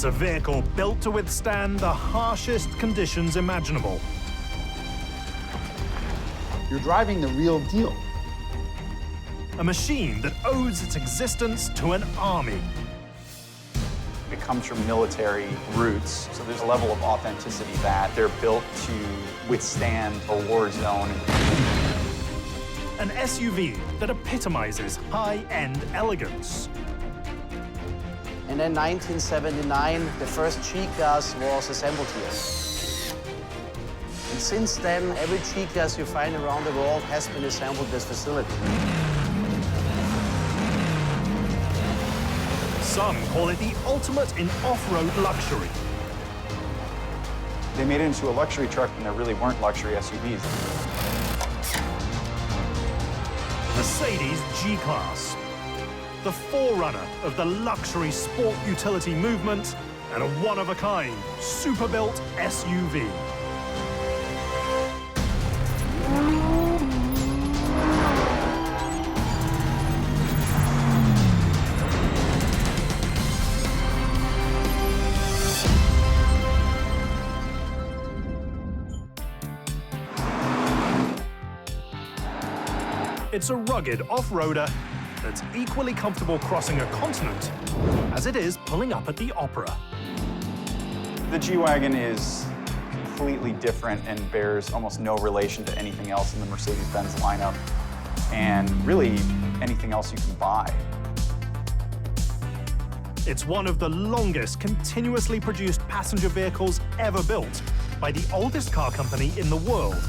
It's a vehicle built to withstand the harshest conditions imaginable. You're driving the real deal. A machine that owes its existence to an army. It comes from military roots, so there's a level of authenticity that they're built to withstand a war zone. An SUV that epitomizes high-end elegance. And in 1979, the first G-Class was assembled here. And since then, every G-Class you find around the world has been assembled at this facility. Some call it the ultimate in off-road luxury. They made it into a luxury truck, and there really weren't luxury SUVs. Mercedes G-Class, the forerunner of the luxury sport utility movement and a one-of-a-kind super-built SUV. It's a rugged off-roader that's equally comfortable crossing a continent as it is pulling up at the opera. The G Wagon is completely different and bears almost no relation to anything else in the Mercedes-Benz lineup, and really anything else you can buy. It's one of the longest continuously produced passenger vehicles ever built by the oldest car company in the world.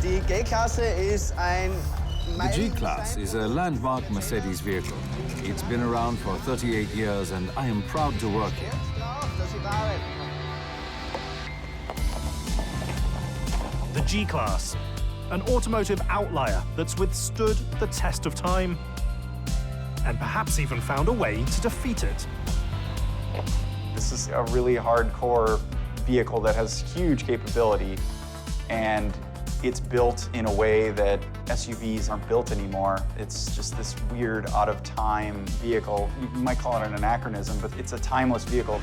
The G-Class is a landmark Mercedes vehicle. It's been around for 38 years, and I am proud to work here. The G-Class, an automotive outlier that's withstood the test of time and perhaps even found a way to defeat it. This is a really hardcore vehicle that has huge capability, and it's built in a way that SUVs aren't built anymore. It's just this weird, out-of-time vehicle. You might call it an anachronism, but it's a timeless vehicle.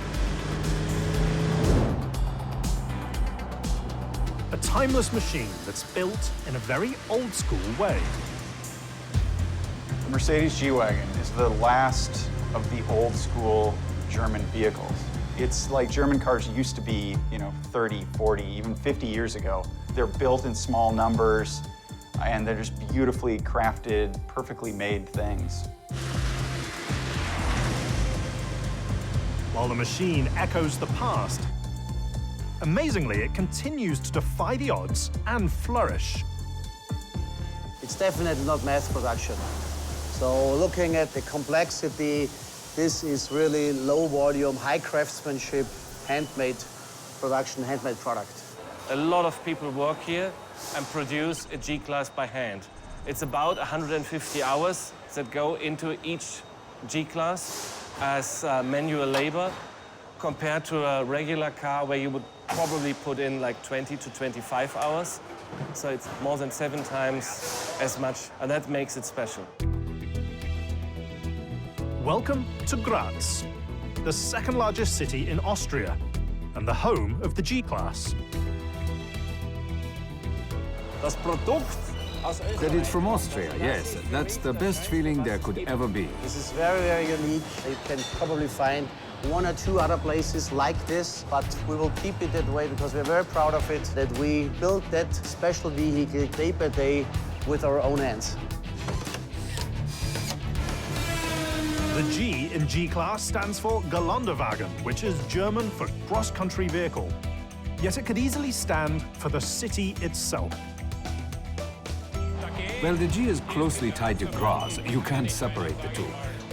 A timeless machine that's built in a very old-school way. The Mercedes G Wagon is the last of the old-school German vehicles. It's like German cars used to be, 30, 40, even 50 years ago. They're built in small numbers, and they're just beautifully crafted, perfectly made things. While the machine echoes the past, amazingly, it continues to defy the odds and flourish. It's definitely not mass production. So looking at the complexity, this is really low volume, high craftsmanship, handmade production, handmade product. A lot of people work here and produce a G-Class by hand. It's about 150 hours that go into each G-Class as manual labor, compared to a regular car where you would probably put in like 20 to 25 hours. So it's more than 7 times as much, and that makes it special. Welcome to Graz, the second largest city in Austria and the home of the G-Class. That it's from Austria, yes. That's the best feeling there could ever be. This is very, very unique. You can probably find 1 or 2 other places like this, but we will keep it that way because we're very proud of it, that we built that special vehicle day by day with our own hands. The G in G-Class stands for Geländewagen, which is German for cross-country vehicle. Yet it could easily stand for the city itself. Well, the G is closely tied to Graz. You can't separate the two.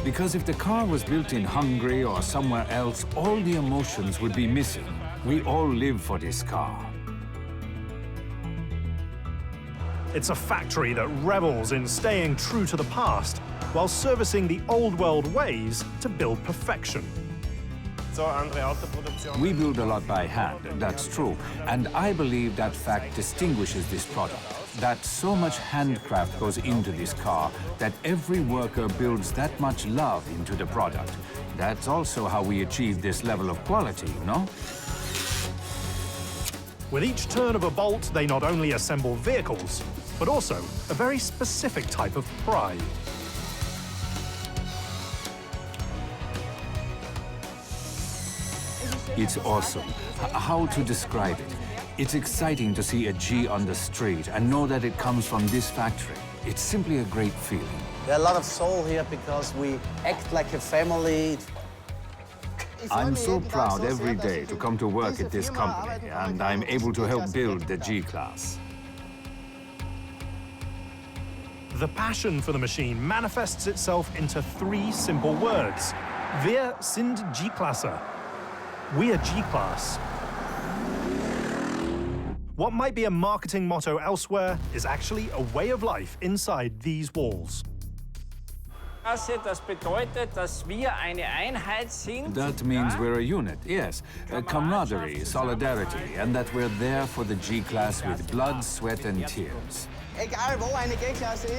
Because if the car was built in Hungary or somewhere else, all the emotions would be missing. We all live for this car. It's a factory that revels in staying true to the past while servicing the old world ways to build perfection. We build a lot by hand, that's true. And I believe that fact distinguishes this product. That so much handcraft goes into this car that every worker builds that much love into the product. That's also how we achieve this level of quality, no? With each turn of a bolt, they not only assemble vehicles, but also a very specific type of pride. It's awesome. How to describe it? It's exciting to see a G on the street and know that it comes from this factory. It's simply a great feeling. There's a lot of soul here because we act like a family. I'm so proud every day to come to work at this company, and I'm able to help build the G-Class. The passion for the machine manifests itself into 3 simple words. Wir sind G-Klasse. We are G-Class. What might be a marketing motto elsewhere is actually a way of life inside these walls. That means we're a unit, yes. Camaraderie, solidarity, and that we're there for the G-Class with blood, sweat, and tears.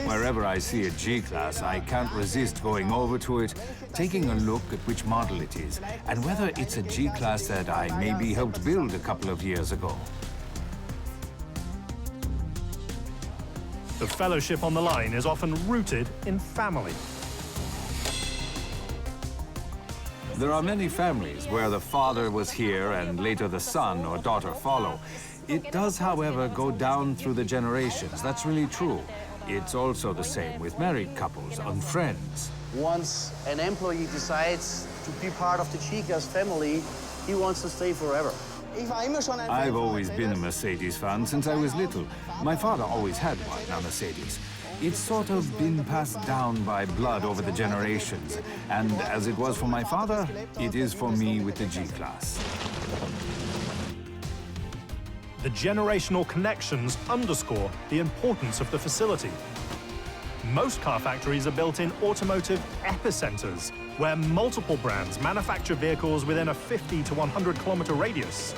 Wherever I see a G-Class, I can't resist going over to it, taking a look at which model it is, and whether it's a G-Class that I maybe helped build a couple of years ago. The fellowship on the line is often rooted in family. There are many families where the father was here and later the son or daughter follow. It does, however, go down through the generations. That's really true. It's also the same with married couples and friends. Once an employee decides to be part of the G-Class family, he wants to stay forever. I've always been a Mercedes fan since I was little. My father always had one, a Mercedes. It's sort of been passed down by blood over the generations. And as it was for my father, it is for me with the G-Class. The generational connections underscore the importance of the facility. Most car factories are built in automotive epicenters, where multiple brands manufacture vehicles within a 50 to 100 kilometer radius.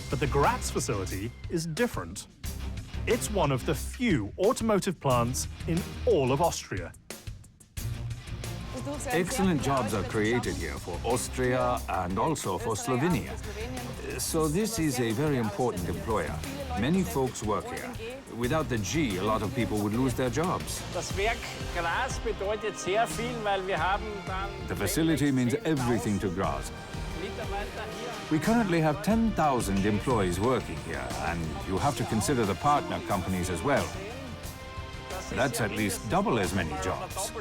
But the Graz facility is different. It's one of the few automotive plants in all of Austria. Excellent jobs are created here for Austria and also for Slovenia. So this is a very important employer. Many folks work here. Without the G, a lot of people would lose their jobs. The facility means everything to Graz. We currently have 10,000 employees working here, and you have to consider the partner companies as well. That's at least double as many jobs.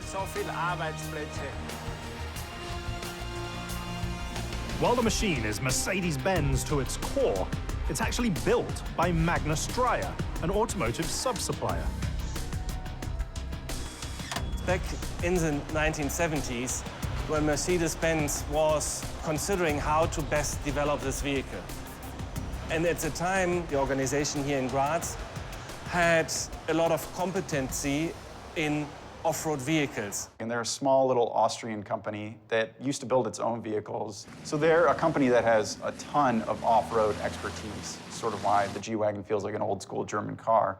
While the machine is Mercedes-Benz to its core, it's actually built by Magna Steyr, an automotive sub-supplier. Back in the 1970s, when Mercedes-Benz was considering how to best develop this vehicle. And at the time, the organization here in Graz had a lot of competency in off-road vehicles. And they're a small little Austrian company that used to build its own vehicles. So they're a company that has a ton of off-road expertise, sort of why the G Wagon feels like an old-school German car.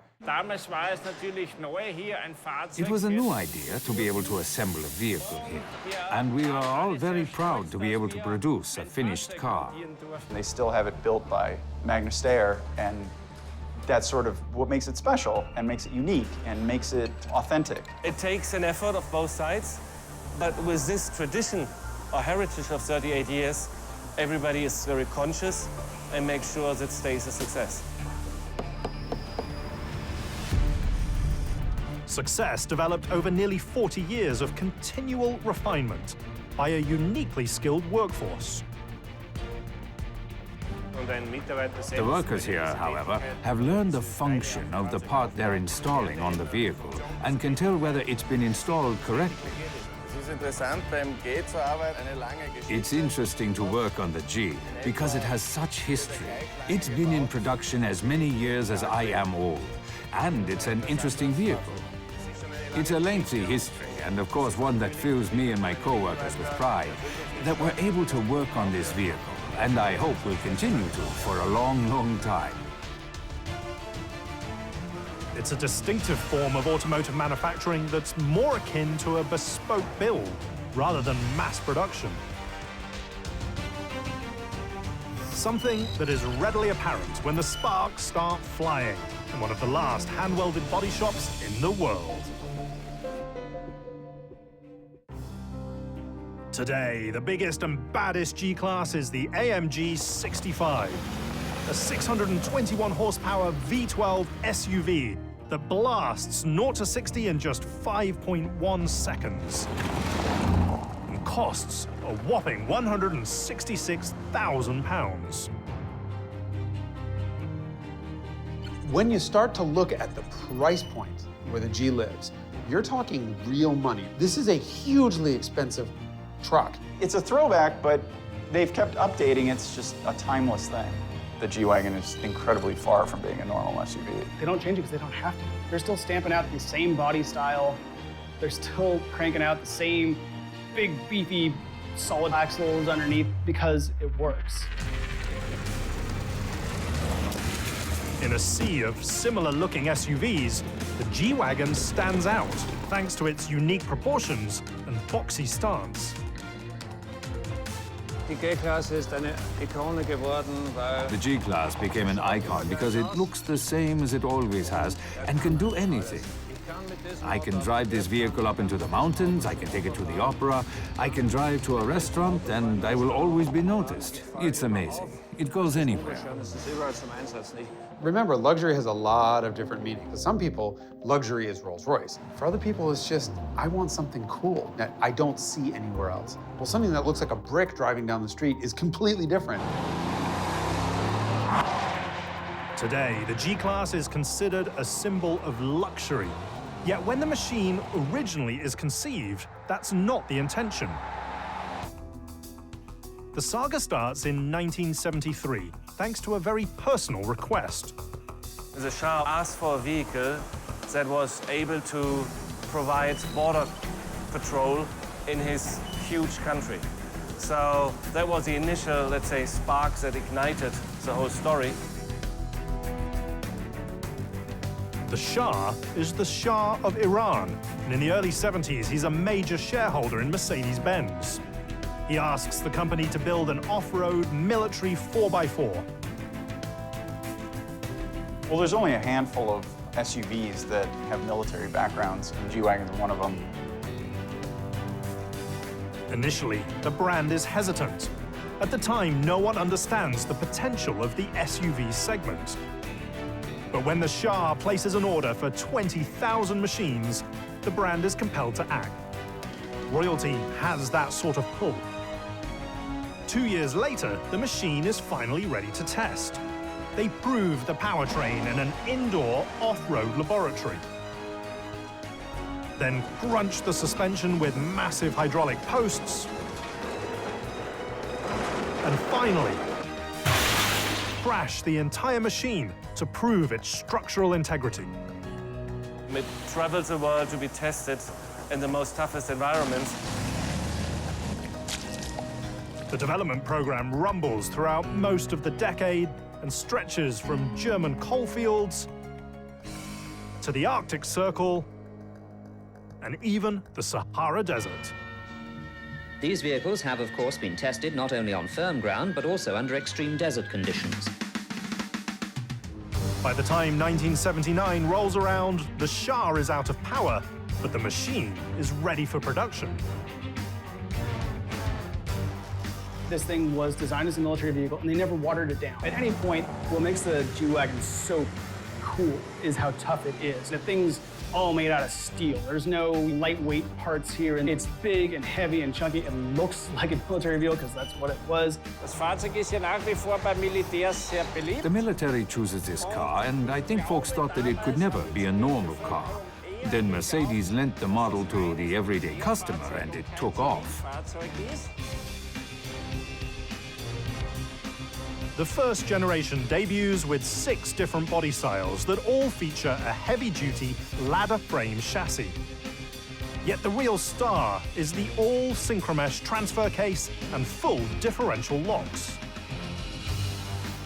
It was a new idea to be able to assemble a vehicle here. And we are all very proud to be able to produce a finished car. They still have it built by Magna Steyr, and that's sort of what makes it special and makes it unique and makes it authentic. It takes an effort of both sides, but with this tradition or heritage of 38 years, everybody is very conscious and makes sure that it stays a success. Success developed over nearly 40 years of continual refinement by a uniquely skilled workforce. The workers here, however, have learned the function of the part they're installing on the vehicle and can tell whether it's been installed correctly. It's interesting to work on the G because it has such history. It's been in production as many years as I am old, and it's an interesting vehicle. It's a lengthy history, and of course one that fills me and my co-workers with pride, that we're able to work on this vehicle, and I hope we'll continue to for a long, long time. It's a distinctive form of automotive manufacturing that's more akin to a bespoke build rather than mass production. Something that is readily apparent when the sparks start flying in one of the last hand-welded body shops in the world. Today, the biggest and baddest G-Class is the AMG 65, a 621 horsepower V12 SUV that blasts 0 to 60 in just 5.1 seconds and costs a whopping £166,000. When you start to look at the price point where the G lives, you're talking real money. This is a hugely expensive truck. It's a throwback, but they've kept updating. It's just a timeless thing. The G Wagon is incredibly far from being a normal SUV. They don't change it because they don't have to. They're still stamping out the same body style. They're still cranking out the same big, beefy, solid axles underneath because it works. In a sea of similar-looking SUVs, the G Wagon stands out thanks to its unique proportions and boxy stance. Die G-Klasse ist eine Ikone geworden, weil The G-Class became an icon because it looks the same as it always has and can do anything. I can drive this vehicle up into the mountains, I can take it to the opera, I can drive to a restaurant, and I will always be noticed. It's amazing. It goes anywhere. es ist überall zum Einsatz, nicht? Remember, luxury has a lot of different meanings. For some people, luxury is Rolls-Royce. For other people, it's just, I want something cool that I don't see anywhere else. Well, something that looks like a brick driving down the street is completely different. Today, the G-Class is considered a symbol of luxury. Yet when the machine originally is conceived, that's not the intention. The saga starts in 1973, thanks to a very personal request. The Shah asked for a vehicle that was able to provide border patrol in his huge country. So that was the initial, let's say, spark that ignited the whole story. The Shah is the Shah of Iran, and in the early 70s, he's a major shareholder in Mercedes-Benz. He asks the company to build an off-road military 4x4. Well, there's only a handful of SUVs that have military backgrounds, and G Wagon's one of them. Initially, the brand is hesitant. At the time, no one understands the potential of the SUV segment. But when the Shah places an order for 20,000 machines, the brand is compelled to act. Royalty has that sort of pull. 2 years later, the machine is finally ready to test. They prove the powertrain in an indoor off-road laboratory. Then crunch the suspension with massive hydraulic posts. And finally, crash the entire machine to prove its structural integrity. It travels the world to be tested in the most toughest environments. The development program rumbles throughout most of the decade and stretches from German coalfields to the Arctic Circle and even the Sahara Desert. These vehicles have, of course, been tested not only on firm ground, but also under extreme desert conditions. By the time 1979 rolls around, the Shah is out of power, but the machine is ready for production. This thing was designed as a military vehicle, and they never watered it down. At any point, what makes the G Wagon so cool is how tough it is. The thing's all made out of steel. There's no lightweight parts here, and it's big and heavy and chunky. It looks like a military vehicle because that's what it was. Das Fahrzeug ist ja nach wie vor bei Militärs sehr beliebt. The military chooses this car, and I think folks thought that it could never be a normal car. Then Mercedes lent the model to the everyday customer, and it took off. Fahrzeug ist. The first generation debuts with 6 different body styles that all feature a heavy-duty ladder frame chassis. Yet the real star is the all-synchromesh transfer case and full differential locks.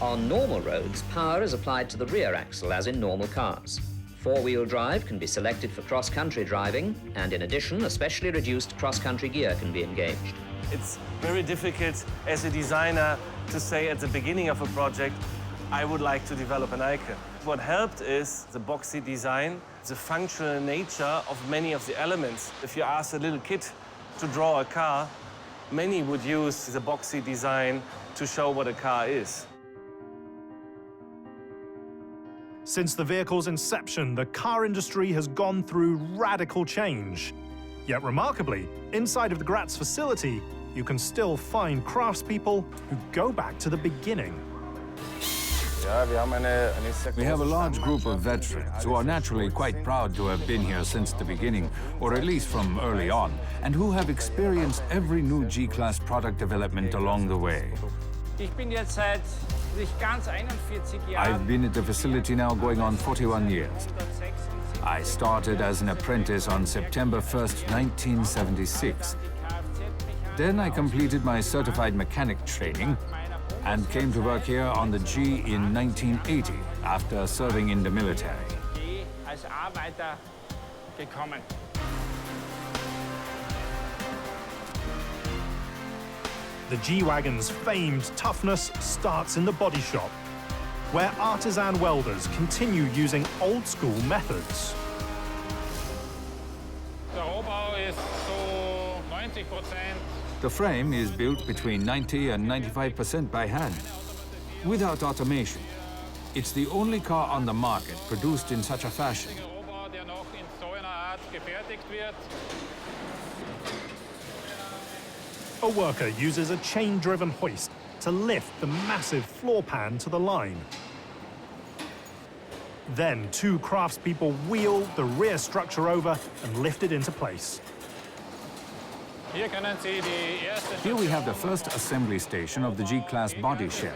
On normal roads, power is applied to the rear axle as in normal cars. Four-wheel drive can be selected for cross-country driving, and in addition, a specially reduced cross-country gear can be engaged. It's very difficult as a designer to say at the beginning of a project, I would like to develop an icon. What helped is the boxy design, the functional nature of many of the elements. If you ask a little kid to draw a car, many would use the boxy design to show what a car is. Since the vehicle's inception, the car industry has gone through radical change. Yet remarkably, inside of the Graz facility, you can still find craftspeople who go back to the beginning. We have a large group of veterans who are naturally quite proud to have been here since the beginning, or at least from early on, and who have experienced every new G-Class product development along the way. I've been at the facility now going on 41 years. I started as an apprentice on September 1st, 1976. Then I completed my certified mechanic training and came to work here on the G in 1980 after serving in the military. The G Wagon's famed toughness starts in the body shop, where artisan welders continue using old-school methods. The frame is built between 90 and 95% by hand, without automation. It's the only car on the market produced in such a fashion. A worker uses a chain-driven hoist to lift the massive floor pan to the line. Then two craftspeople wheel the rear structure over and lift it into place. Here we have the first assembly station of the G-Class body shell.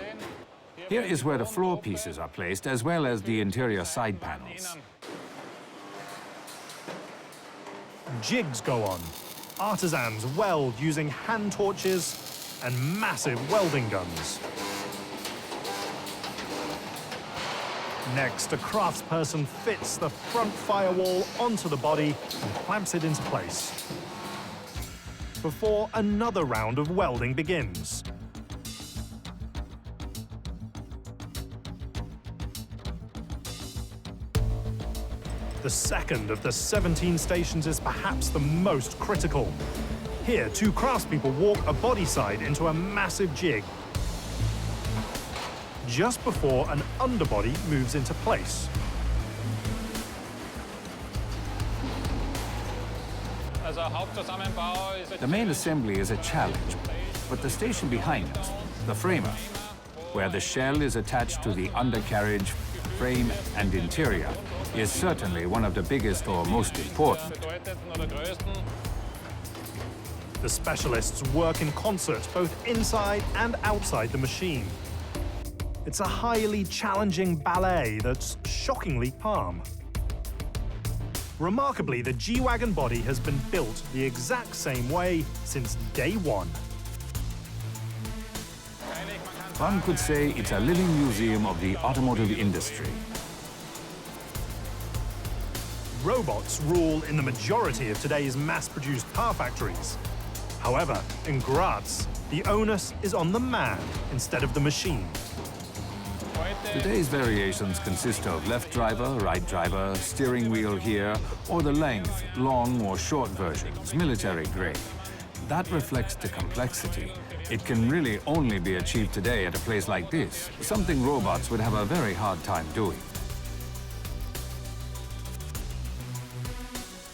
Here is where the floor pieces are placed, as well as the interior side panels. Jigs go on. Artisans weld using hand torches and massive welding guns. Next, a craftsperson fits the front firewall onto the body and clamps it into place, before another round of welding begins. The second of the 17 stations is perhaps the most critical. Here, two craftspeople walk a body side into a massive jig, just before an underbody moves into place. The main assembly is a challenge, but the station behind us, the framer, where the shell is attached to the undercarriage, frame and interior, is certainly one of the biggest or most important. The specialists work in concert both inside and outside the machine. It's a highly challenging ballet that's shockingly calm. Remarkably, the G Wagon body has been built the exact same way since day one. One could say it's a living museum of the automotive industry. Robots rule in the majority of today's mass-produced car factories. However, in Graz, the onus is on the man instead of the machine. Today's variations consist of left driver, right driver, steering wheel here, or the length, long or short versions, military grade. That reflects the complexity. It can really only be achieved today at a place like this, something robots would have a very hard time doing.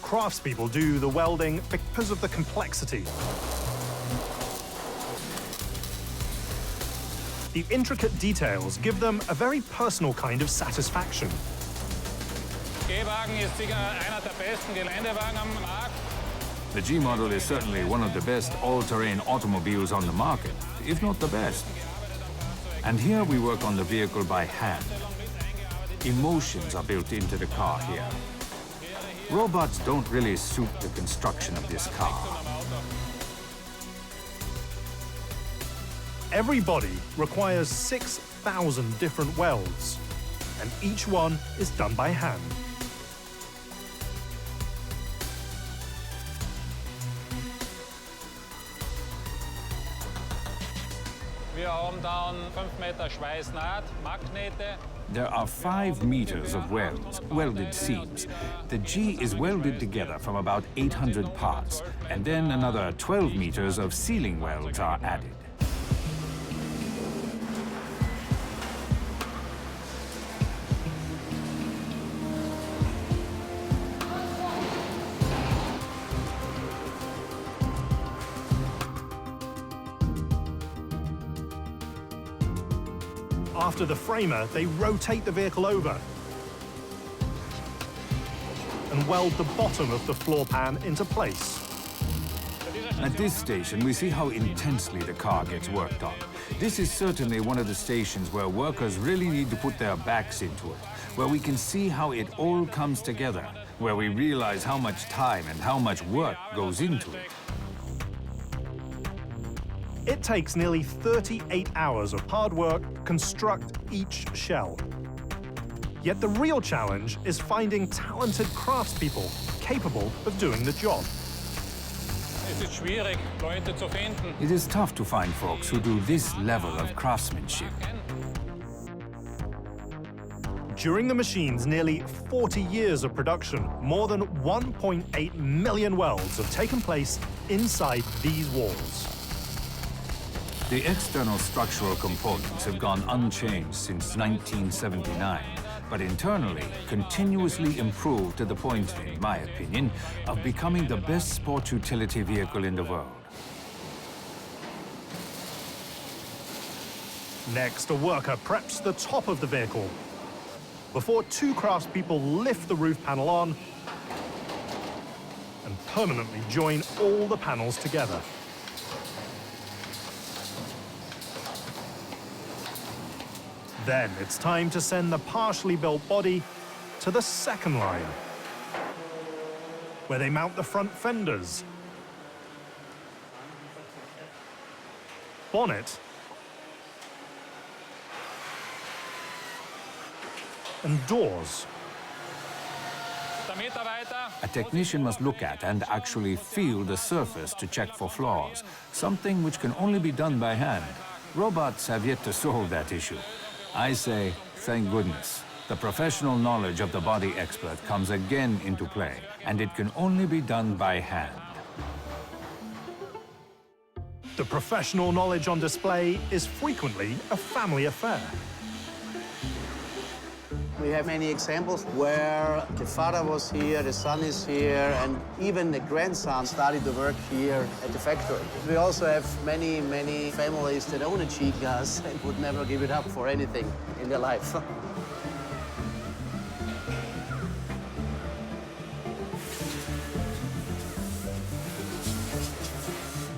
Craftspeople do the welding because of the complexity. The intricate details give them a very personal kind of satisfaction. The G model is certainly one of the best all-terrain automobiles on the market, if not the best. And here we work on the vehicle by hand. Emotions are built into the car here. Robots don't really suit the construction of this car. Every body requires 6,000 different welds, and each one is done by hand. Wir haben dann 5 Meter Schweißnaht, Magnete. There are 5 meters of welds, welded seams. The G is welded together from about 800 parts, and then another 12 meters of sealing welds are added. After the framer, they rotate the vehicle over and weld the bottom of the floor pan into place. At this station, we see how intensely the car gets worked on. This is certainly one of the stations where workers really need to put their backs into it, where we can see how it all comes together, where we realize how much time and how much work goes into it. It takes nearly 38 hours of hard work to construct each shell. Yet the real challenge is finding talented craftspeople capable of doing the job. Es ist schwierig, Leute zu finden. It is tough to find folks who do this level of craftsmanship. During the machine's nearly 40 years of production, more than 1.8 million welds have taken place inside these walls. The external structural components have gone unchanged since 1979, but internally continuously improved to the point, in my opinion, of becoming the best sport utility vehicle in the world. Next, a worker preps the top of the vehicle before 2 craftspeople lift the roof panel on and permanently join all the panels together. Then it's time to send the partially built body to the second line, where they mount the front fenders, bonnet, and doors. A technician must look at and actually feel the surface to check for flaws, something which can only be done by hand. Robots have yet to solve that issue. I say, thank goodness. The professional knowledge of the body expert comes again into play, and it can only be done by hand. The professional knowledge on display is frequently a family affair. We have many examples where the father was here, the son is here, and even the grandson started to work here at the factory. We also have many, many families that own a G-Class and would never give it up for anything in their life.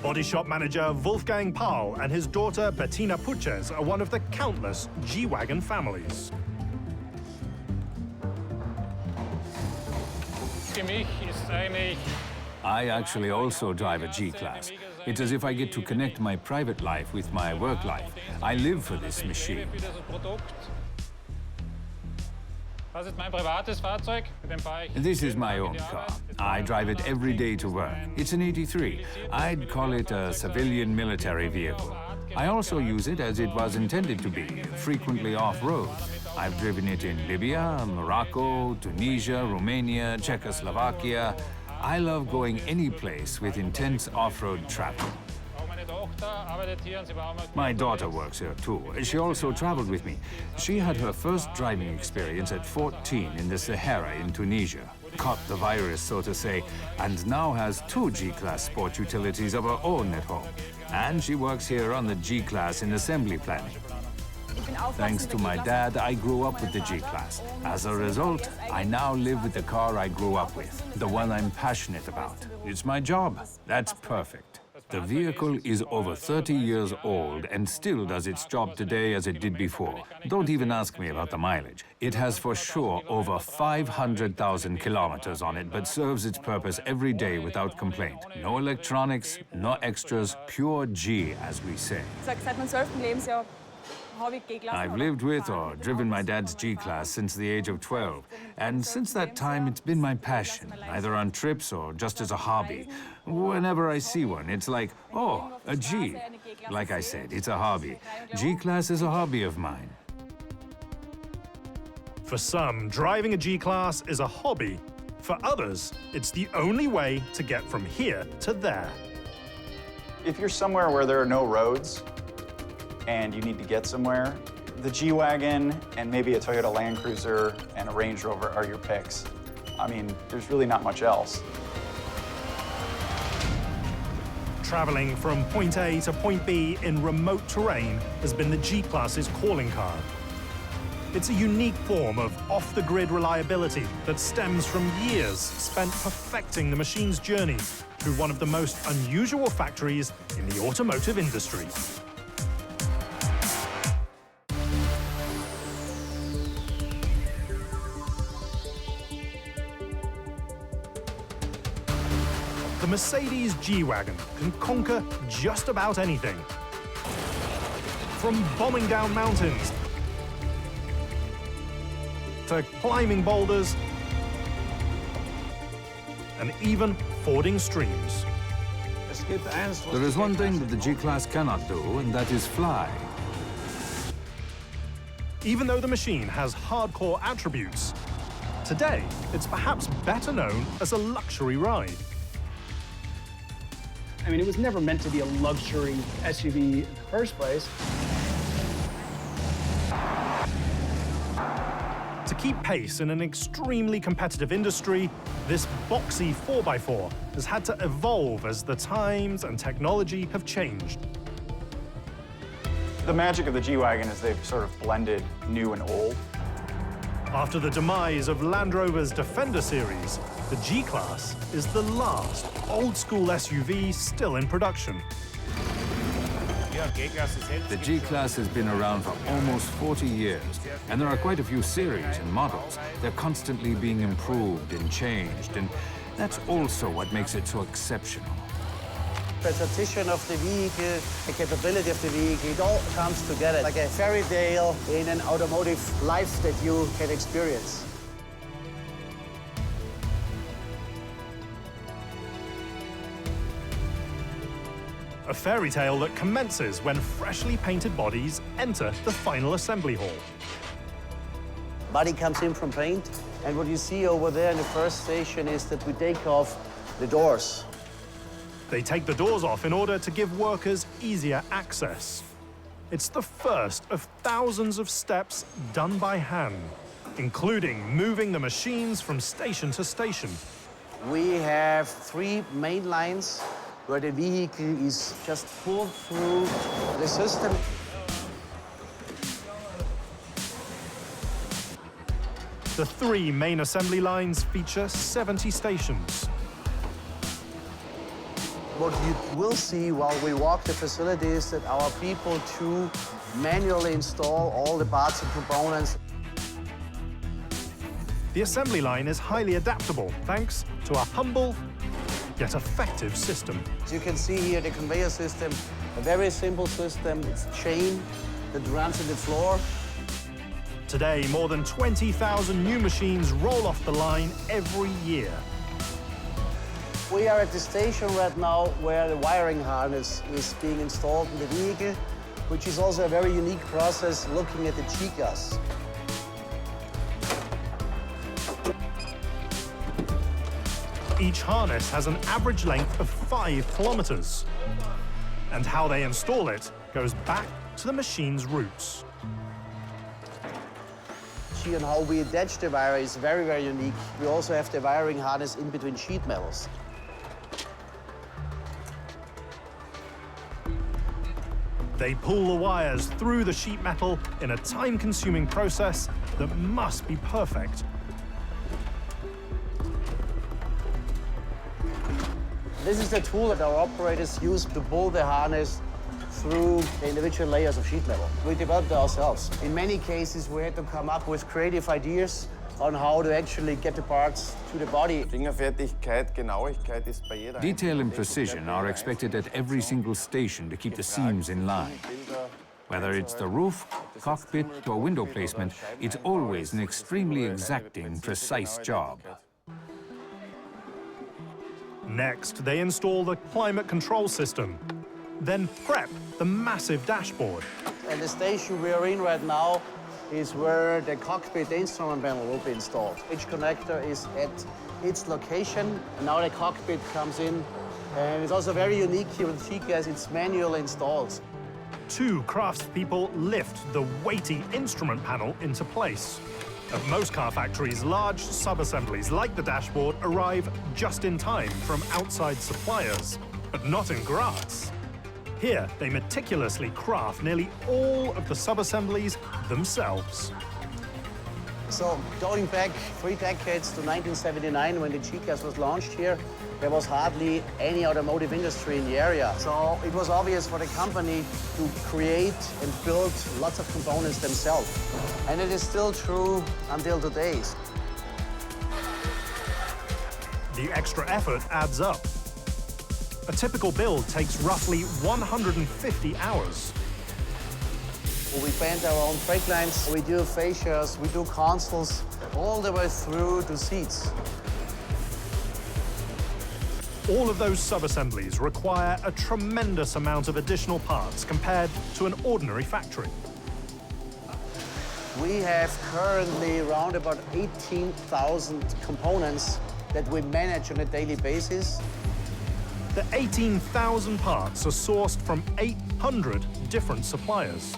Body shop manager Wolfgang Paul and his daughter Bettina Puches are one of the countless G Wagon families. I actually also drive a G-Class. It's as if I get to connect my private life with my work life. I live for this machine. This is my own car. I drive it every day to work. It's an 83. I'd call it a civilian military vehicle. I also use it as it was intended to be, frequently off-road. I've driven it in Libya, Morocco, Tunisia, Romania, Czechoslovakia. I love going any place with intense off-road travel. My daughter works here too. She also traveled with me. She had her first driving experience at 14 in the Sahara in Tunisia. Caught the virus, so to say, and now has 2 G-Class sport utilities of her own at home. And she works here on the G-Class in assembly planning. Thanks to my dad, I grew up with the G-Class. As a result, I now live with the car I grew up with, the one I'm passionate about. It's my job. That's perfect. The vehicle is over 30 years old and still does its job today as it did before. Don't even ask me about the mileage. It has for sure over 500,000 kilometers on it, but serves its purpose every day without complaint. No electronics, no extras, pure G, as we say. Seit meinem 12. Lebensjahr habe ich G-Klasse. I've lived with or driven my dad's G-Class since the age of 12. And since that time, it's been my passion, either on trips or just as a hobby. Whenever I see one, it's like, oh, a G. Like I said, it's a hobby. G-Class is a hobby of mine. For some, driving a G-Class is a hobby. For others, it's the only way to get from here to there. If you're somewhere where there are no roads and you need to get somewhere, the G Wagon and maybe a Toyota Land Cruiser and a Range Rover are your picks. I mean, there's really not much else. Traveling from point A to point B in remote terrain has been the G-Class's calling card. It's a unique form of off-the-grid reliability that stems from years spent perfecting the machine's journey through one of the most unusual factories in the automotive industry. The Mercedes G Wagon can conquer just about anything. From bombing down mountains to climbing boulders and even fording streams. There is one thing that the G-Class cannot do, and that is fly. Even though the machine has hardcore attributes, today it's perhaps better known as a luxury ride. I mean, it was never meant to be a luxury SUV in the first place. To keep pace in an extremely competitive industry, this boxy 4x4 has had to evolve as the times and technology have changed. The magic of the G Wagon is they've sort of blended new and old. After the demise of Land Rover's Defender series, the G-Class is the last old-school SUV still in production. The G-Class has been around for almost 40 years, and there are quite a few series and models. They're constantly being improved and changed, and that's also what makes it so exceptional. Presentation of the vehicle, the capability of the vehicle, it all comes together like a fairy tale in an automotive life that you can experience. A fairy tale that commences when freshly painted bodies enter the final assembly hall. Body comes in from paint, and what you see over there in the first station is that we take off the doors. They take the doors off in order to give workers easier access. It's the first of thousands of steps done by hand, including moving the machines from station to station. We have 3 main lines where the vehicle is just pulled through the system. The 3 main assembly lines feature 70 stations. What you will see while we walk the facility is that our people too manually install all the parts and components. The assembly line is highly adaptable thanks to a humble yet effective system. As you can see here, the conveyor system, a very simple system. It's a chain that runs in the floor. Today, more than 20,000 new machines roll off the line every year. We are at the station right now where the wiring harness is being installed in the vehicle, which is also a very unique process looking at the G-Class. Each harness has an average length of 5 kilometers. And how they install it goes back to the machine's roots. And how we attach the wire is very, very unique. We also have the wiring harness in between sheet metals. They pull the wires through the sheet metal in a time-consuming process that must be perfect. This is the tool that our operators use to pull the harness through the individual layers of sheet metal. We developed it ourselves. In many cases, we had to come up with creative ideas on how to actually get the parts to the body. Detail and precision are expected at every single station to keep the seams in line. Whether it's the roof, cockpit, or window placement, it's always an extremely exacting, precise job. Next, they install the climate control system, then prep the massive dashboard. And the station we are in right now is where the cockpit instrument panel will be installed. Each connector is at its location, and now the cockpit comes in. And it's also very unique here with G-Class, it's manually installed. Two craftspeople lift the weighty instrument panel into place. At most car factories, large sub-assemblies like the dashboard arrive just in time from outside suppliers, but not in Graz. Here, they meticulously craft nearly all of the sub-assemblies themselves. So going back 3 decades to 1979, when the G-Class was launched here, there was hardly any automotive industry in the area. So it was obvious for the company to create and build lots of components themselves. And it is still true until today. The extra effort adds up. A typical build takes roughly 150 hours. We paint our own brake lines, we do fascias, we do consoles, all the way through to seats. All of those sub-assemblies require a tremendous amount of additional parts compared to an ordinary factory. We have currently around about 18,000 components that we manage on a daily basis. The 18,000 parts are sourced from 800 different suppliers.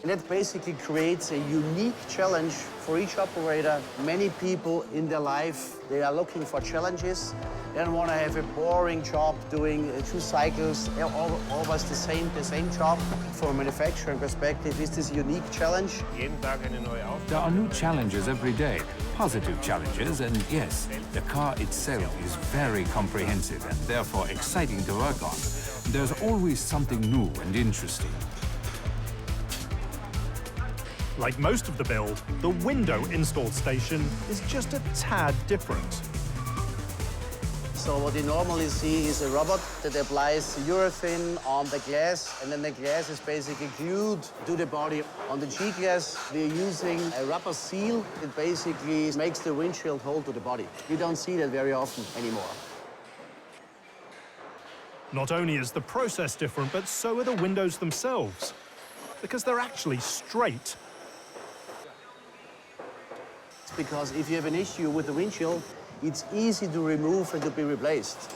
And that basically creates a unique challenge for each operator. Many people in their life, they are looking for challenges. They don't want to have a boring job doing 2 cycles, always the same job. From a manufacturing perspective, is this a unique challenge? There are new challenges every day, positive challenges, and yes, the car itself is very comprehensive and therefore exciting to work on. There's always something new and interesting. Like most of the build, the window installed station is just a tad different. So what you normally see is a robot that applies urethane on the glass, and then the glass is basically glued to the body. On the G-Class, we're using a rubber seal. It basically makes the windshield hold to the body. You don't see that very often anymore. Not only is the process different, but so are the windows themselves, because they're actually straight. Because if you have an issue with the windshield, it's easy to remove and to be replaced,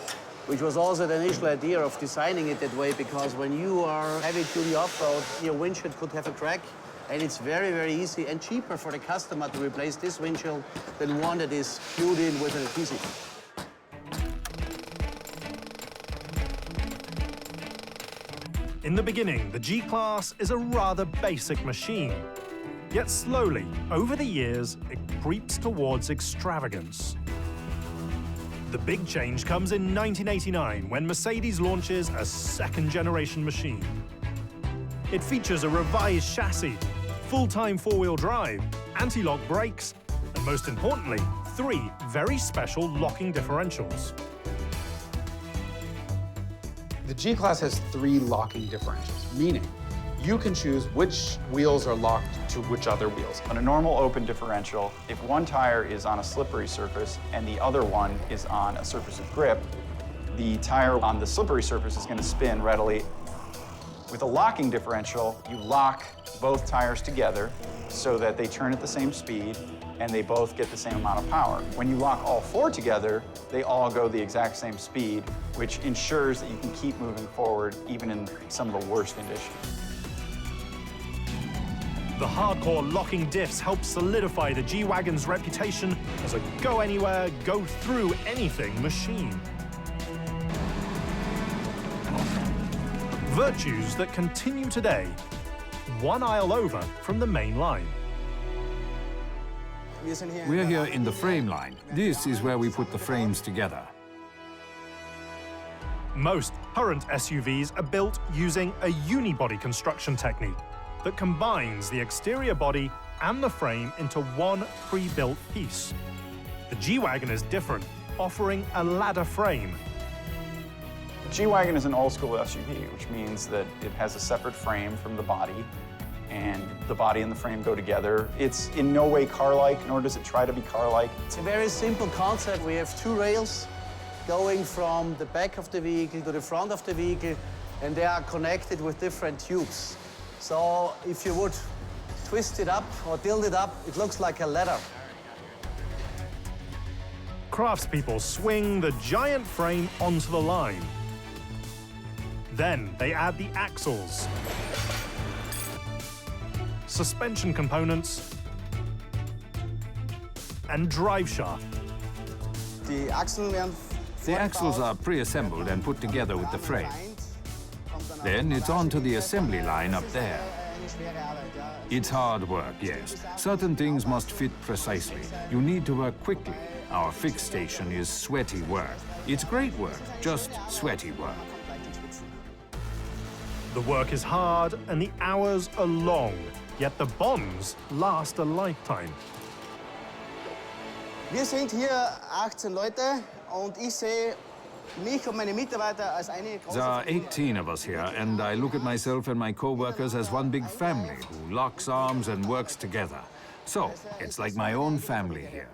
which was also the initial idea of designing it that way, because when you are heavy-duty off-road, your windshield could have a crack, and it's very, very easy and cheaper for the customer to replace this windshield than one that is glued in with an adhesive. In the beginning, the G-Class is a rather basic machine. Yet slowly, over the years, it creeps towards extravagance. The big change comes in 1989, when Mercedes launches a second-generation machine. It features a revised chassis, full-time four-wheel drive, anti-lock brakes, and most importantly, 3 very special locking differentials. The G-Class has 3 locking differentials, meaning you can choose which wheels are locked to which other wheels. On a normal open differential, if one tire is on a slippery surface and the other one is on a surface of grip, the tire on the slippery surface is going to spin readily. With a locking differential, you lock both tires together so that they turn at the same speed and they both get the same amount of power. When you lock all 4 together, they all go the exact same speed, which ensures that you can keep moving forward even in some of the worst conditions. The hardcore locking diffs help solidify the G Wagon's reputation as a go-anywhere, go-through-anything machine. Virtues that continue today, 1 aisle over from the main line. We're here in the frame line. This is where we put the frames together. Most current SUVs are built using a unibody construction technique that combines the exterior body and the frame into one pre-built piece. The G Wagon is different, offering a ladder frame. The G Wagon is an old-school SUV, which means that it has a separate frame from the body, and the body and the frame go together. It's in no way car-like, nor does it try to be car-like. It's a very simple concept. We have two rails going from the back of the vehicle to the front of the vehicle, and they are connected with different tubes. So if you would twist it up or tilt it up, it looks like a ladder. Craftspeople swing the giant frame onto the line. Then they add the axles, suspension components, and drive shaft. The axles are pre-assembled and put together with the frame. Then it's on to the assembly line up there. It's hard work, yes. Certain things must fit precisely. You need to work quickly. Our fix station is sweaty work. It's great work, just sweaty work. The work is hard and the hours are long, yet the bonds last a lifetime. Wir sind hier 18 Leute und ich sehe mich und meine Mitarbeiter als eine große There are Familie. 18 of us here, and I look at myself and my co-workers as one big family who locks arms and works together. So, it's like my own family here.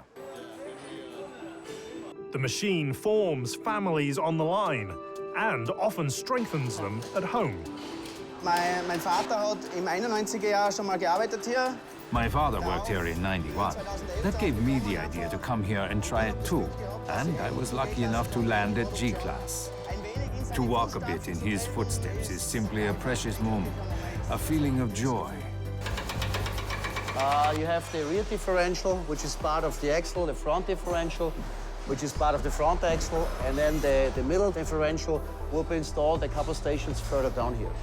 The machine forms families on the line and often strengthens them at home. Mein Vater hat im 91er Jahr schon mal gearbeitet hier. My father worked here in '91. That gave me the idea to come here and try it too. And I was lucky enough to land at G-Class. To walk a bit in his footsteps is simply a precious moment, a feeling of joy. You have the rear differential, which is part of the axle, the front differential, which is part of the front axle, and then the middle differential will be installed a couple stations further down here.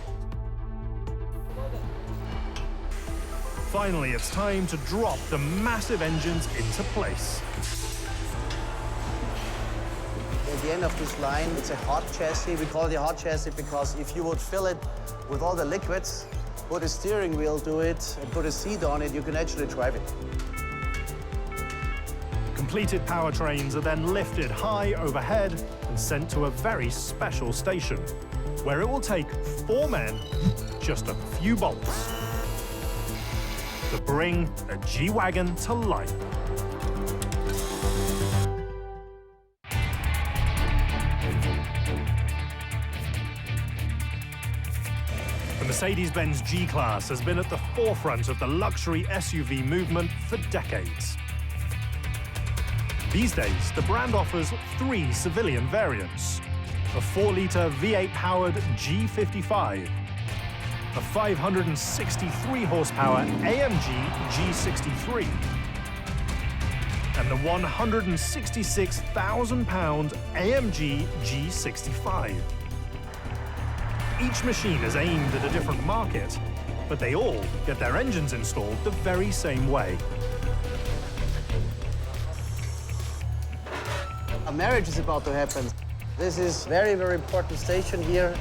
Finally, it's time to drop the massive engines into place. At the end of this line, it's a hot chassis. We call it a hot chassis because if you would fill it with all the liquids, put a steering wheel to it, and put a seat on it, you can actually drive it. Completed powertrains are then lifted high overhead and sent to a very special station, where it will take 4 men just a few bolts to bring a G Wagon to life. The Mercedes-Benz G-Class has been at the forefront of the luxury SUV movement for decades. These days, the brand offers 3 civilian variants: a 4-litre V8-powered G55, a 563 horsepower AMG G63, and the 166,000-pound AMG G65. Each machine is aimed at a different market, but they all get their engines installed the very same way. A marriage is about to happen. This is very, very important station here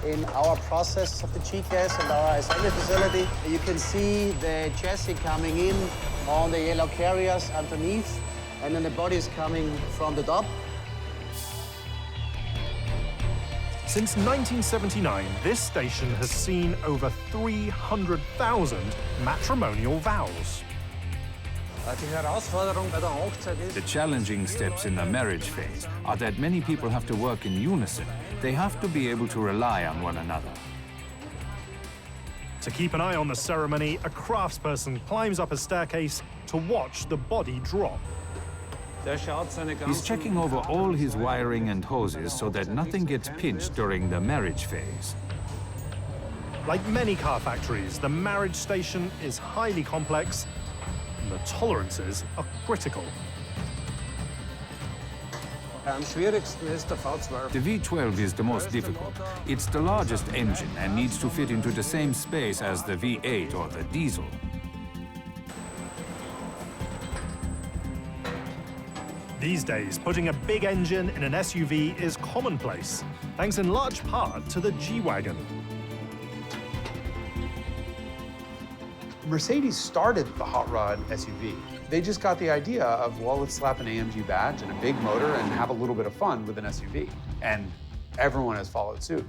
in our process of the G-Class and our assembly facility. You can see the chassis coming in on the yellow carriers underneath, and then the body is coming from the top. Since 1979, this station has seen over 300,000 matrimonial vows. The challenging steps in the marriage phase are that many people have to work in unison. They have to be able to rely on one another. To keep an eye on the ceremony, a craftsperson climbs up a staircase to watch the body drop. He's checking over all his wiring and hoses so that nothing gets pinched during the marriage phase. Like many car factories, the marriage station is highly complex, and the tolerances are critical. The V12 is the most difficult. It's the largest engine and needs to fit into the same space as the V8 or the diesel. These days, putting a big engine in an SUV is commonplace, thanks in large part to the G Wagon. Mercedes started the hot rod SUV. They just got the idea of, well, let's slap an AMG badge and a big motor and have a little bit of fun with an SUV. And everyone has followed suit.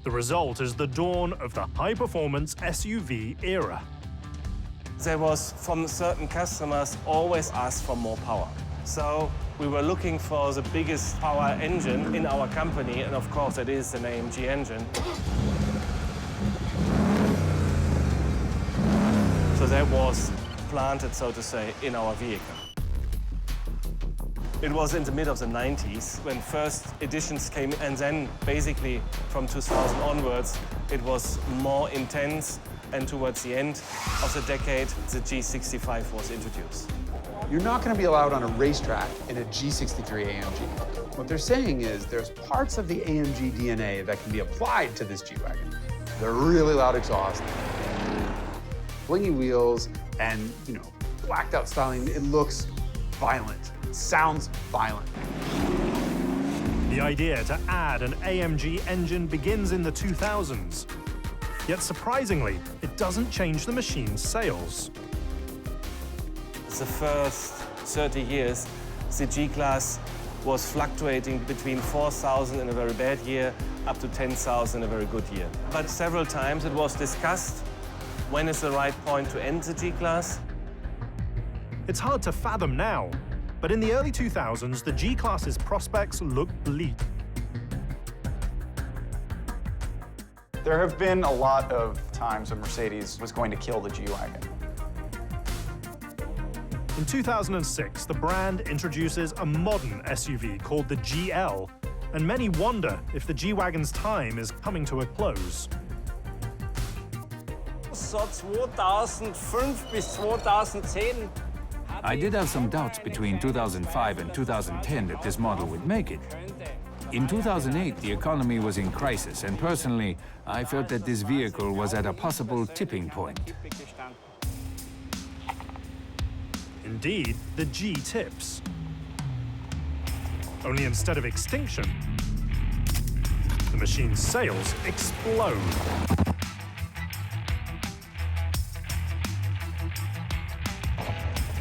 The result is the dawn of the high-performance SUV era. There was, from certain customers, always asked for more power. So we were looking for the biggest power engine in our company, and of course it is an AMG engine. So that was planted, so to say, in our vehicle. It was in the mid of the 90s when first editions came, and then basically from 2000 onwards, it was more intense, and towards the end of the decade, the G65 was introduced. You're not going to be allowed on a racetrack in a G63 AMG. What they're saying is there's parts of the AMG DNA that can be applied to this G Wagon. They're really loud exhaust, blingy wheels, and, blacked out styling. It looks violent. It sounds violent. The idea to add an AMG engine begins in the 2000s. Yet surprisingly, it doesn't change the machine's sales. The first 30 years, the G-Class was fluctuating between 4,000 in a very bad year up to 10,000 in a very good year. But several times it was discussed, when is the right point to end the G-Class? It's hard to fathom now, but in the early 2000s, the G-Class's prospects looked bleak. There have been a lot of times when Mercedes was going to kill the G Wagon. In 2006, the brand introduces a modern SUV called the GL, and many wonder if the G Wagon's time is coming to a close. So 2005 bis 2010. I did have some doubts between 2005 and 2010 that this model would make it. In 2008, the economy was in crisis, and personally, I felt that this vehicle was at a possible tipping point. Indeed, the G tips. Only instead of extinction, the machine's sales explode.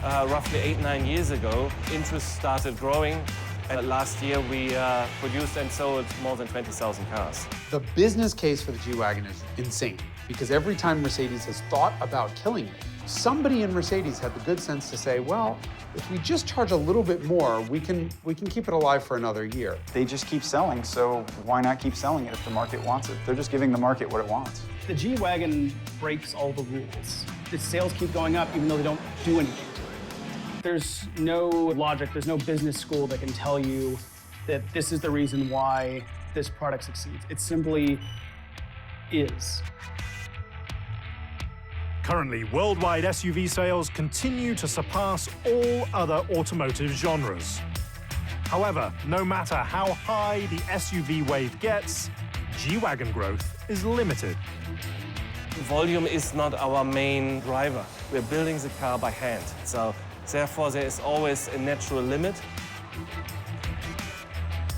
Roughly 8-9 years ago, interest started growing. And last year, we produced and sold more than 20,000 cars. The business case for the G Wagon is insane because every time Mercedes has thought about killing it, somebody in Mercedes had the good sense to say, well, if we just charge a little bit more, we can keep it alive for another year. They just keep selling, so why not keep selling it if the market wants it? They're just giving the market what it wants. The G Wagon breaks all the rules. Its sales keep going up even though they don't do anything to it. There's no logic, there's no business school that can tell you that this is the reason why this product succeeds. It simply is. Currently, worldwide SUV sales continue to surpass all other automotive genres. However, no matter how high the SUV wave gets, G-Wagon growth is limited. Volume is not our main driver. We're building the car by hand. So therefore, there is always a natural limit.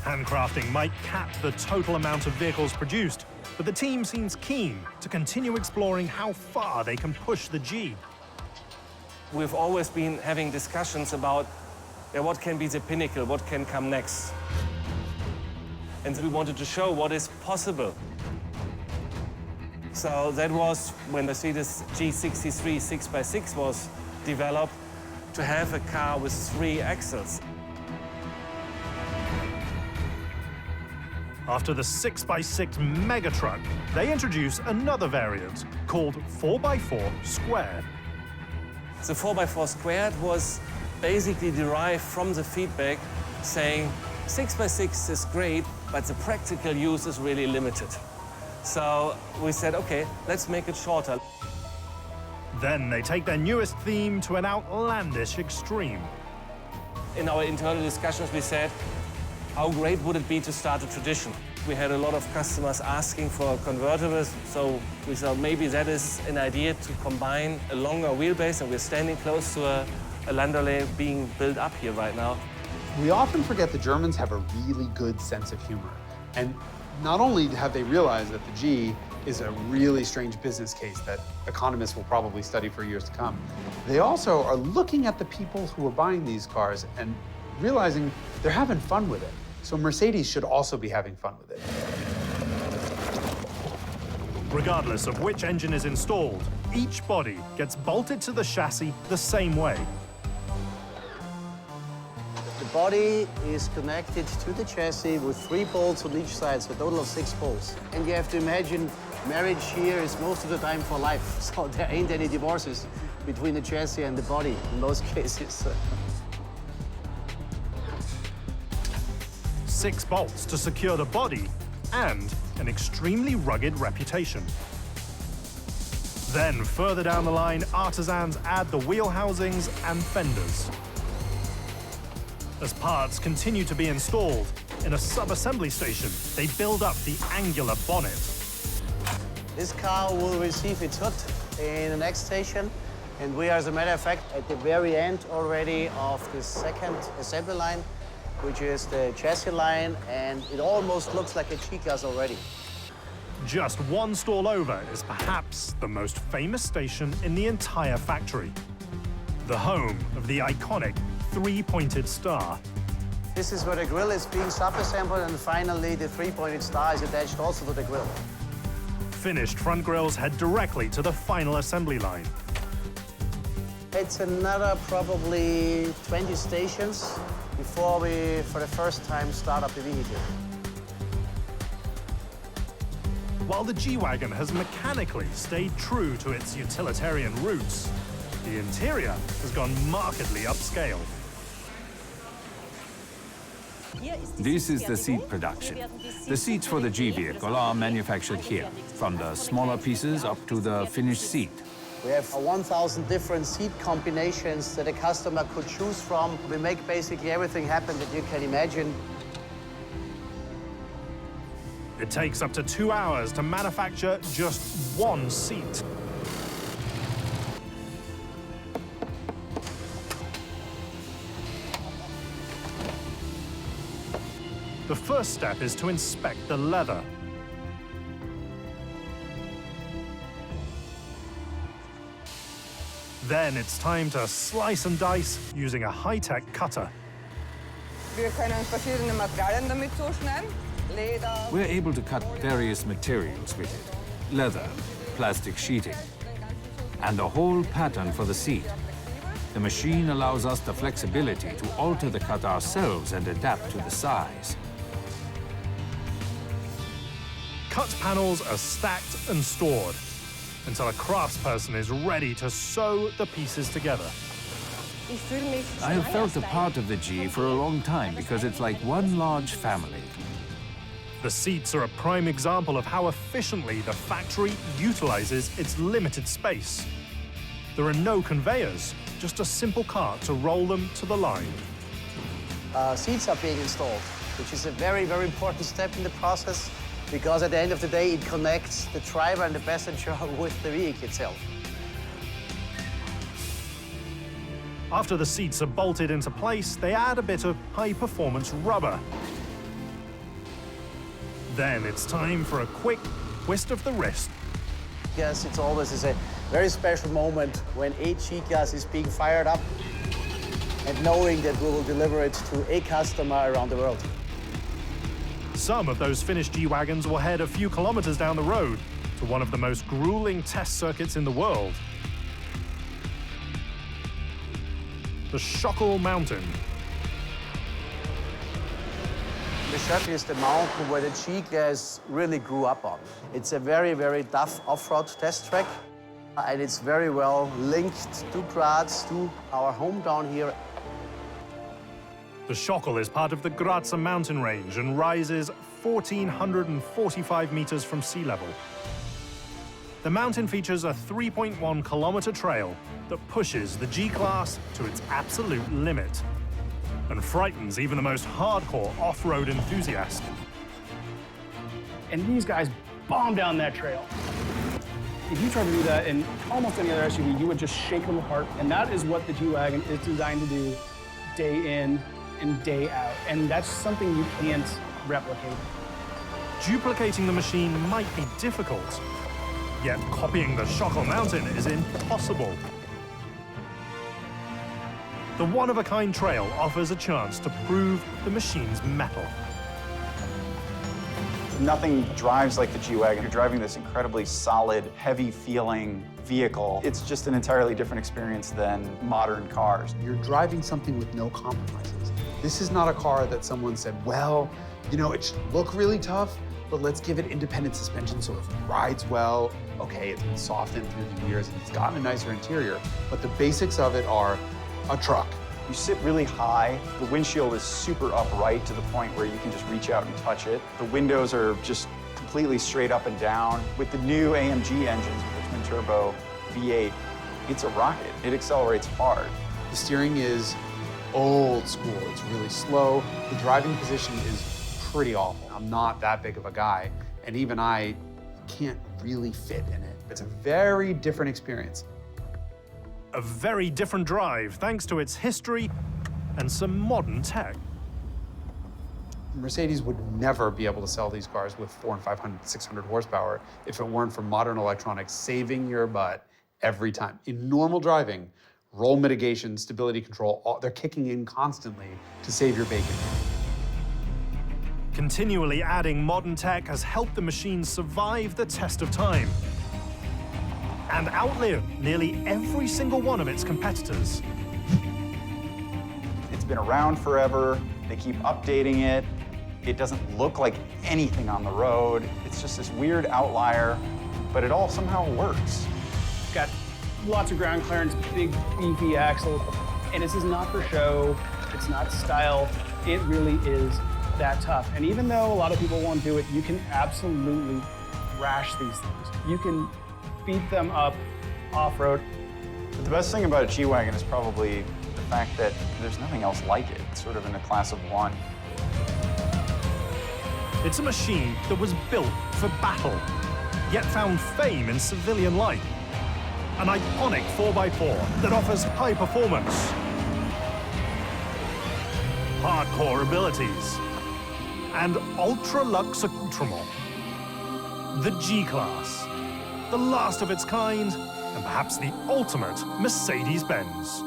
Handcrafting might cap the total amount of vehicles produced, but the team seems keen to continue exploring how far they can push the G. We've always been having discussions about what can be the pinnacle, what can come next. And we wanted to show what is possible. So that was when Mercedes G63 6x6 was developed, to have a car with 3 axles. After the 6x6 mega truck, they introduce another variant called 4x4 Squared. The 4x4 Squared was basically derived from the feedback saying 6x6 is great, but the practical use is really limited. So we said, okay, let's make it shorter. Then they take their newest theme to an outlandish extreme. In our internal discussions, we said, how great would it be to start a tradition? We had a lot of customers asking for convertibles, so we thought maybe that is an idea to combine a longer wheelbase, and we're standing close to a Land Rover being built up here right now. We often forget the Germans have a really good sense of humor. And not only have they realized that the G is a really strange business case that economists will probably study for years to come, they also are looking at the people who are buying these cars and realizing they're having fun with it. So Mercedes should also be having fun with it. Regardless of which engine is installed, each body gets bolted to the chassis the same way. The body is connected to the chassis with 3 bolts on each side, so a total of 6 bolts. And you have to imagine, marriage here is most of the time for life, so there ain't any divorces between the chassis and the body in most cases. 6 bolts to secure the body and an extremely rugged reputation. Then, further down the line, artisans add the wheel housings and fenders. As parts continue to be installed, in a sub-assembly station, they build up the angular bonnet. This car will receive its hood in the next station, and we are, as a matter of fact, at the very end already of the second assembly line, which is the chassis line, and it almost looks like a G-Class already. Just one stall over is perhaps the most famous station in the entire factory. The home of the iconic 3-pointed star. This is where the grille is being sub-assembled, and finally the 3-pointed star is attached also to the grille. Finished front grills head directly to the final assembly line. It's another probably 20 stations before we, for the first time, start up the vehicle. While the G Wagon has mechanically stayed true to its utilitarian roots, the interior has gone markedly upscale. This is the seat production. The seats for the G vehicle are manufactured here, from the smaller pieces up to the finished seat. We have 1,000 different seat combinations that a customer could choose from. We make basically everything happen that you can imagine. It takes up to 2 hours to manufacture just one seat. The first step is to inspect the leather. Then it's time to slice and dice using a high-tech cutter. Wir können verschiedene Materialien damit zuschneiden. Leder. We're able to cut various materials with it. Leather, plastic sheeting, and the whole pattern for the seat. The machine allows us the flexibility to alter the cut ourselves and adapt to the size. Cut panels are stacked and stored until a craftsperson is ready to sew the pieces together. I have felt a part of the G for a long time because it's like one large family. The seats are a prime example of how efficiently the factory utilizes its limited space. There are no conveyors, just a simple cart to roll them to the line. Seats are being installed, which is a very, very important step in the process, because at the end of the day, it connects the driver and the passenger with the vehicle itself. After the seats are bolted into place, they add a bit of high-performance rubber. Then it's time for a quick twist of the wrist. Yes, it's always a very special moment when a G-Class is being fired up and knowing that we will deliver it to a customer around the world. Some of those finished G-Wagons will head a few kilometers down the road to one of the most grueling test circuits in the world. The Schockel Mountain. The Schockel is the mountain where the G-Class really grew up on. It's a very, very tough off-road test track, and it's very well linked to Graz, to our home down here. The Schockel is part of the Graz mountain range and rises 1,445 meters from sea level. The mountain features a 3.1-kilometer trail that pushes the G-Class to its absolute limit and frightens even the most hardcore off-road enthusiast. And these guys bomb down that trail. If you try to do that in almost any other SUV, you would just shake them apart. And that is what the G Wagon is designed to do day in and day out. And that's something you can't replicate. Duplicating the machine might be difficult, yet copying the Schockel Mountain is impossible. The one-of-a-kind trail offers a chance to prove the machine's mettle. Nothing drives like the G Wagon. You're driving this incredibly solid, heavy-feeling vehicle. It's just an entirely different experience than modern cars. You're driving something with no compromises. This is not a car that someone said, well, you know, it should look really tough, but let's give it independent suspension so it rides well. Okay, it's been softened through the years and it's gotten a nicer interior, but the basics of it are a truck. You sit really high. The windshield is super upright to the point where you can just reach out and touch it. The windows are just completely straight up and down. With the new AMG engines with the twin-turbo V8, it's a rocket. It accelerates hard. The steering is old school. It's really slow. The driving position is pretty awful. I'm not that big of a guy, and even I can't really fit in it. It's a very different experience. A very different drive thanks to its history and some modern tech. Mercedes would never be able to sell these cars with 400, 500, 600 horsepower if it weren't for modern electronics saving your butt every time. In normal driving, roll mitigation, stability control, they're kicking in constantly to save your bacon. Continually adding modern tech has helped the machine survive the test of time and outlive nearly every single one of its competitors. It's been around forever. They keep updating it. It doesn't look like anything on the road. It's just this weird outlier, but it all somehow works. It's got lots of ground clearance, big beefy axles, and this is not for show, it's not style. It really is that tough. And even though a lot of people won't do it, you can absolutely thrash these things. You can beat them up off-road. But the best thing about a G Wagon is probably the fact that there's nothing else like it. It's sort of in a class of one. It's a machine that was built for battle, yet found fame in civilian life. An iconic 4x4 that offers high performance, hardcore abilities, and ultra-luxe accoutrement. The G-Class, the last of its kind, and perhaps the ultimate Mercedes-Benz.